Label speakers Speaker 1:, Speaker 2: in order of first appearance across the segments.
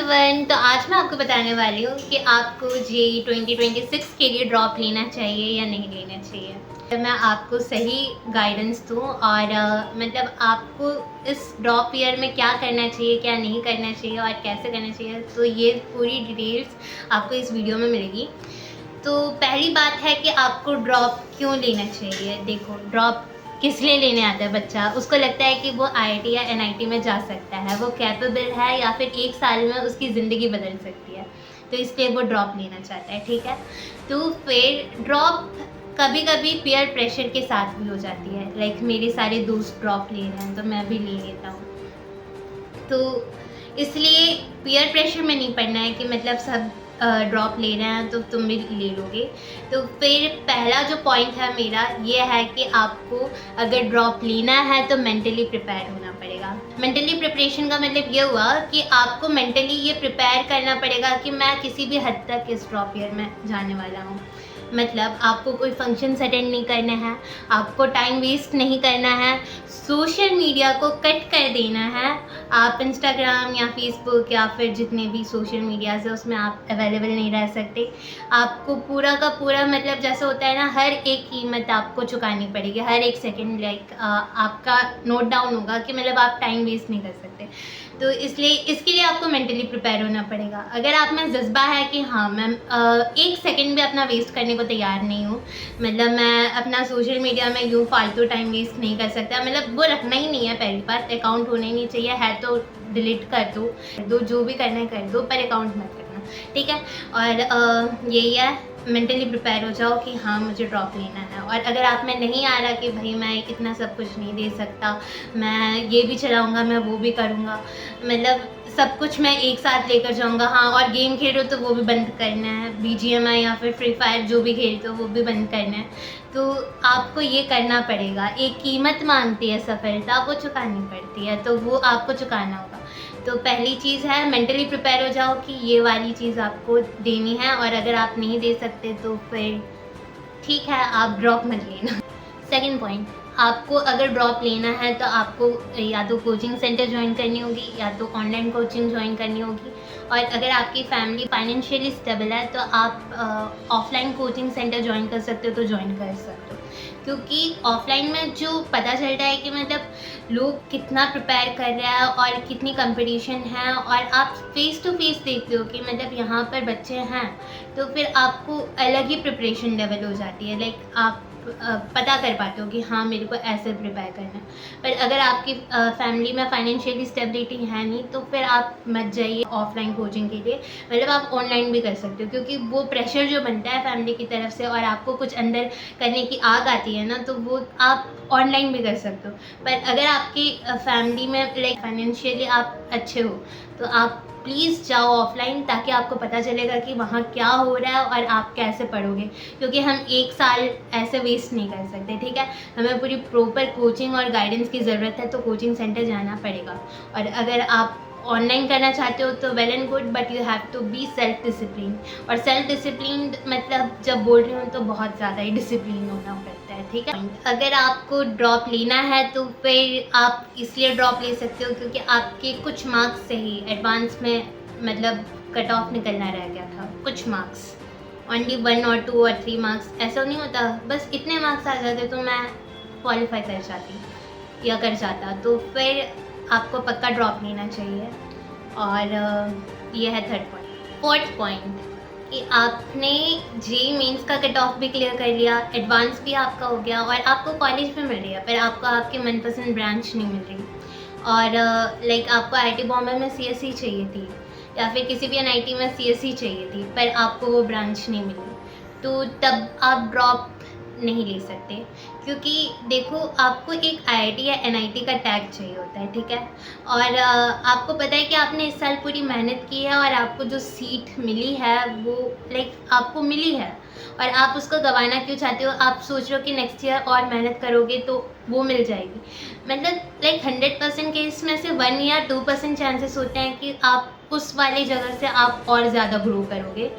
Speaker 1: Everyone, तो आज मैं आपको बताने वाली हूँ कि आपको जेईई 2026 के लिए ड्रॉप लेना चाहिए या नहीं लेना चाहिए। तो मैं आपको सही गाइडेंस दूँ और मतलब आपको इस ड्रॉप ईयर में क्या करना चाहिए, क्या नहीं करना चाहिए और कैसे करना चाहिए, तो ये पूरी डिटेल्स आपको इस वीडियो में मिलेगी। तो पहली बात है कि आपको ड्रॉप क्यों लेना चाहिए। देखो, ड्रॉप किस लिए लेने आता है बच्चा, उसको लगता है कि वो आईआईटी या एनआईटी में जा सकता है, वो कैपेबल है या फिर एक साल में उसकी ज़िंदगी बदल सकती है, तो इसलिए वो ड्रॉप लेना चाहता है। ठीक है, तो फिर ड्रॉप कभी कभी पीयर प्रेशर के साथ भी हो जाती है। लाइक मेरे सारे दोस्त ड्रॉप ले रहे हैं तो मैं भी ले लेता हूँ। तो इसलिए पीयर प्रेशर में नहीं पड़ना है कि मतलब सब ड्रॉप ले रहे हैं तो तुम भी ले लोगे। तो फिर पहला जो पॉइंट है मेरा ये है कि आपको अगर ड्रॉप लेना है तो मेंटली प्रिपेयर होना पड़ेगा। मेंटली प्रिपरेशन का मतलब ये हुआ कि आपको मेंटली ये प्रिपेयर करना पड़ेगा कि मैं किसी भी हद तक इस ड्रॉप ईयर में जाने वाला हूँ। मतलब आपको कोई फंक्शंस अटेंड नहीं करना है, आपको टाइम वेस्ट नहीं करना है, सोशल मीडिया को कट कर देना है। आप इंस्टाग्राम या फेसबुक या फिर जितने भी सोशल मीडियाज़ है उसमें आप अवेलेबल नहीं रह सकते। आपको पूरा का पूरा मतलब जैसा होता है ना, हर एक कीमत आपको चुकानी पड़ेगी, हर एक सेकंड। लाइक आपका नोट डाउन होगा कि मतलब आप टाइम वेस्ट नहीं कर सकते। तो इसलिए इसके लिए आपको मेंटली प्रिपेयर होना पड़ेगा। अगर आप में जज्बा है कि हाँ मैं एक सेकंड भी अपना वेस्ट करने को तैयार नहीं हूँ, मतलब मैं अपना सोशल मीडिया में यूँ फालतू टाइम वेस्ट नहीं कर सकता, मतलब वो रखना ही नहीं है। पहली बात, अकाउंट होना ही नहीं चाहिए, है तो डिलीट कर दो, जो भी करना है कर दो, पर अकाउंट मत रखना। ठीक है, और यही है, मेंटली प्रिपेयर हो जाओ कि हाँ मुझे ड्रॉप लेना है। और अगर आप में नहीं आ रहा कि भाई मैं इतना सब कुछ नहीं दे सकता, मैं ये भी चलाऊँगा, मैं वो भी करूँगा, मतलब सब कुछ मैं एक साथ लेकर जाऊँगा, हाँ, और गेम खेल रहे हो तो वो भी बंद करना है, बीजीएमआई या फिर फ्री फायर जो भी खेलते हो वो भी बंद करना है, तो आपको ये करना पड़ेगा। एक कीमत मांगती है सफलता, वो चुकानी पड़ती है, तो वो आपको चुकाना होगा। तो पहली चीज़ है मेंटली प्रिपेयर हो जाओ कि ये वाली चीज़ आपको देनी है, और अगर आप नहीं दे सकते तो फिर ठीक है, आप ड्रॉप मत लेना। सेकंड पॉइंट, आपको अगर ड्रॉप लेना है तो आपको या तो कोचिंग सेंटर ज्वाइन करनी होगी या तो ऑनलाइन कोचिंग ज्वाइन करनी होगी। और अगर आपकी फैमिली फाइनेंशियली स्टेबल है तो आप ऑफलाइन कोचिंग सेंटर ज्वाइन कर सकते हो, तो ज्वाइन कर सकते हो। क्योंकि ऑफलाइन में जो पता चलता है कि मतलब लोग कितना प्रिपेयर कर रहे हैं और कितनी कंपटीशन है, और आप फेस टू फेस देखते हो कि मतलब यहाँ पर बच्चे हैं, तो फिर आपको अलग ही प्रिपरेशन लेवल हो जाती है। लाइक आप पता कर पाते हो कि हाँ मेरे को ऐसे प्रिपेयर करना है। पर अगर आपकी फैमिली में फाइनेंशियली स्टेबिलिटी है नहीं तो फिर आप मत जाइए ऑफलाइन कोचिंग के लिए। मतलब आप ऑनलाइन भी कर सकते हो, क्योंकि वो प्रेशर जो बनता है फैमिली की तरफ से और आपको कुछ अंदर करने की आग आती है ना, तो वो आप ऑनलाइन भी कर सकते हो। पर अगर आपकी फैमिली में लाइक फाइनेंशियली आप अच्छे हो तो आप प्लीज़ जाओ ऑफलाइन, ताकि आपको पता चलेगा कि वहाँ क्या हो रहा है और आप कैसे पढ़ोगे। क्योंकि हम एक साल ऐसे वेस्ट नहीं कर सकते। ठीक है, हमें पूरी प्रॉपर कोचिंग और गाइडेंस की ज़रूरत है, तो कोचिंग सेंटर जाना पड़ेगा। और अगर आप ऑनलाइन करना चाहते हो तो well and good, but you have to be self discipline. और सेल्फ डिसिप्लिन मतलब जब बोल रही हूँ तो बहुत ज़्यादा ही डिसिप्लिन होना पड़ता है। ठीक है, अगर आपको ड्रॉप लेना है तो फिर आप इसलिए ड्रॉप ले सकते हो क्योंकि आपके कुछ मार्क्स से ही एडवांस में मतलब कट ऑफ निकलना रह गया था। कुछ मार्क्स, ओनली 1 और 2 और 3 मार्क्स, ऐसा नहीं होता, बस इतने मार्क्स आ जाते तो मैं क्वालिफाई कर जाती या कर जाता। तो फिर आपको पक्का ड्रॉप लेना चाहिए। और ये है थर्ड पॉइंट। फोर्थ पॉइंट कि आपने जेईई मेंस का कट ऑफ भी क्लियर कर लिया, एडवांस भी आपका हो गया और आपको कॉलेज में मिल रही है, पर आपको आपके मनपसंद ब्रांच नहीं मिल रही। और लाइक आपको आईआईटी बॉम्बे में सीएसई चाहिए थी या फिर किसी भी एनआईटी में सीएसई चाहिए थी, पर आपको वो ब्रांच नहीं मिली, तो तब आप ड्रॉप नहीं ले सकते। क्योंकि देखो, आपको एक आईआईटी या एनआईटी का टैग चाहिए होता है। ठीक है, और आपको पता है कि आपने इस साल पूरी मेहनत की है और आपको जो सीट मिली है वो लाइक आपको मिली है, और आप उसको गंवाना क्यों चाहते हो। आप सोच रहे हो कि नेक्स्ट ईयर और मेहनत करोगे तो वो मिल जाएगी। मतलब लाइक 100% केस में से 1 या 2% चांसेस होते हैं कि आप उस वाली जगह से आप और ज़्यादा ग्रो करोगे।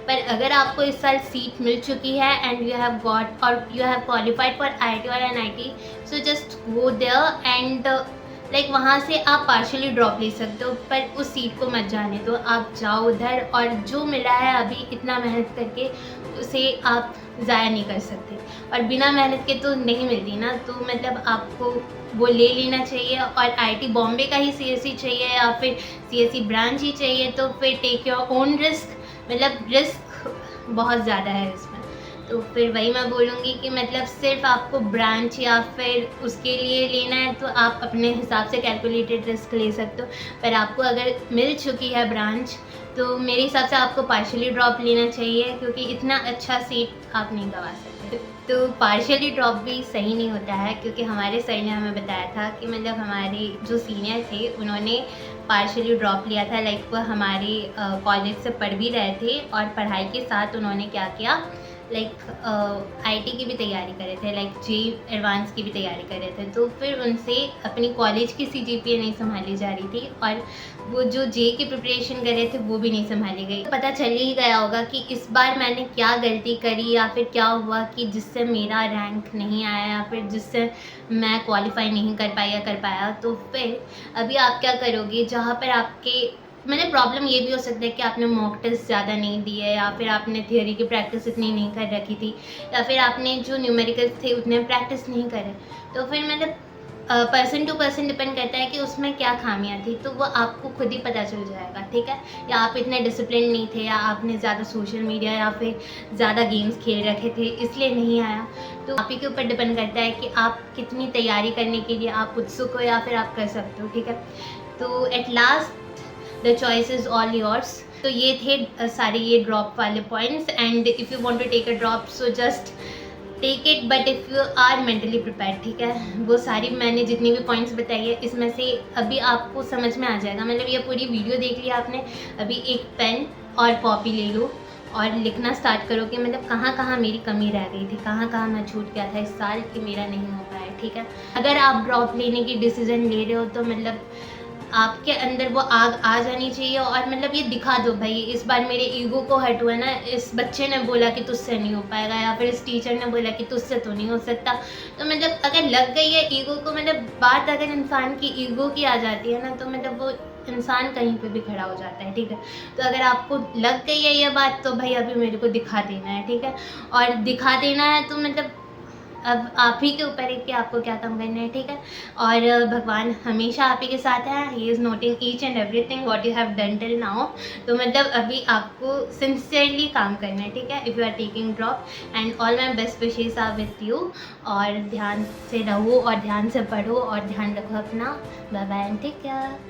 Speaker 1: पर अगर आपको इस साल सीट मिल चुकी है एंड यू हैव गॉट और you have qualified for IIT और NIT, so just go there and like वहाँ से आप पार्शियली ड्रॉप ले सकते हो, पर उस सीट को मत जाने दो। आप जाओ उधर, और जो मिला है अभी इतना मेहनत करके उसे आप ज़ाया नहीं कर सकते, और बिना मेहनत के तो नहीं मिलती ना। तो मतलब आपको वो ले लेना चाहिए, और आईआईटी बॉम्बे का ही सीएससी चाहिए या फिर सीएससी ब्रांच ही चाहिए, तो फिर टेक योर ओन रिस्क। मतलब रिस्क बहुत ज़्यादा है इसमें। तो फिर वही मैं बोलूँगी कि मतलब सिर्फ आपको ब्रांच या फिर उसके लिए लेना है तो आप अपने हिसाब से कैलकुलेटेड रिस्क ले सकते हो, पर आपको अगर मिल चुकी है ब्रांच तो मेरे हिसाब से आपको पार्शियली ड्रॉप लेना चाहिए, क्योंकि इतना अच्छा सीट आप नहीं गंवा सकते। तो पार्शियली ड्रॉप भी सही नहीं होता है, क्योंकि हमारे सर ने हमें बताया था कि मतलब हमारे जो सीनियर थे उन्होंने पार्शियली ड्रॉप लिया था। लाइक वो हमारे कॉलेज से पढ़ भी रहे थे, और पढ़ाई के साथ उन्होंने क्या किया, लाइक आईटी की भी तैयारी कर रहे थे, लाइक जेईई एडवांस की भी तैयारी कर रहे थे। तो फिर उनसे अपनी कॉलेज की सीजीपीए नहीं संभाली जा रही थी, और वो जो जेईई की प्रिपरेशन कर रहे थे वो भी नहीं संभाली गई। तो पता चल ही गया होगा कि इस बार मैंने क्या गलती करी, या फिर क्या हुआ कि जिससे मेरा रैंक नहीं आया, या फिर जिससे मैं क्वालिफाई नहीं कर पाई या कर पाया। तो फिर अभी आप क्या करोगे, जहाँ पर आपके मतलब प्रॉब्लम ये भी हो सकता है कि आपने मॉक टेस्ट ज़्यादा नहीं दिए, या फिर आपने थियोरी की प्रैक्टिस इतनी नहीं कर रखी थी, या फिर आपने जो न्यूमेरिकल्स थे उतने प्रैक्टिस नहीं करे। तो फिर मतलब पर्सन टू पर्सन डिपेंड करता है कि उसमें क्या खामियां थी, तो वो आपको खुद ही पता चल जाएगा, ठीक है। या आप इतने डिसिप्लिन नहीं थे, या आपने ज़्यादा सोशल मीडिया या फिर ज़्यादा गेम्स खेल रखे थे इसलिए नहीं आया। तो आप ही के ऊपर डिपेंड करता है कि आप कितनी तैयारी करने के लिए आप उत्सुक हो या फिर आप कर सकते हो, ठीक है। तो at last the choice is all yours. तो ये थे सारे ये ड्रॉप वाले points, and if you want to take a drop so just take it, but if you are mentally prepared, ठीक है। वो सारी मैंने जितनी भी पॉइंट्स बताई है इसमें से अभी आपको समझ में आ जाएगा। मतलब ये पूरी वीडियो देख लिया आपने, अभी एक पेन और कॉपी ले लो और लिखना स्टार्ट करो कि मतलब कहाँ कहाँ मेरी कमी रह गई थी, कहाँ कहाँ मैं छूट गया था इस साल कि मेरा नहीं हो पाया, ठीक है। अगर आप ड्रॉप लेने की डिसीज़न ले रहे हो तो मतलब आपके अंदर वो आग आ जानी चाहिए, और मतलब ये दिखा दो भाई इस बार मेरे ईगो को हट हुआ ना, इस बच्चे ने बोला कि तुझसे नहीं हो पाएगा, या फिर इस टीचर ने बोला कि तुझसे तो नहीं हो सकता। तो मतलब अगर लग गई है ईगो को, मतलब बात अगर इंसान की ईगो की आ जाती है ना, तो मतलब वो इंसान कहीं पे भी खड़ा हो जाता है, ठीक है। तो अगर आपको लग गई है ये बात तो भाई अभी मेरे को दिखा देना है, ठीक है। और दिखा देना है तो मतलब अब आप ही के ऊपर है कि आपको क्या काम करना है, ठीक है। और भगवान हमेशा आप ही के साथ है, he is noting each and everything what you have done till now. तो मतलब अभी आपको सिंसियरली काम करना है, ठीक है, if you are taking drop. And all my best wishes are with you. और ध्यान से रहो और ध्यान से पढ़ो और ध्यान रखो अपना। Bye bye and take care.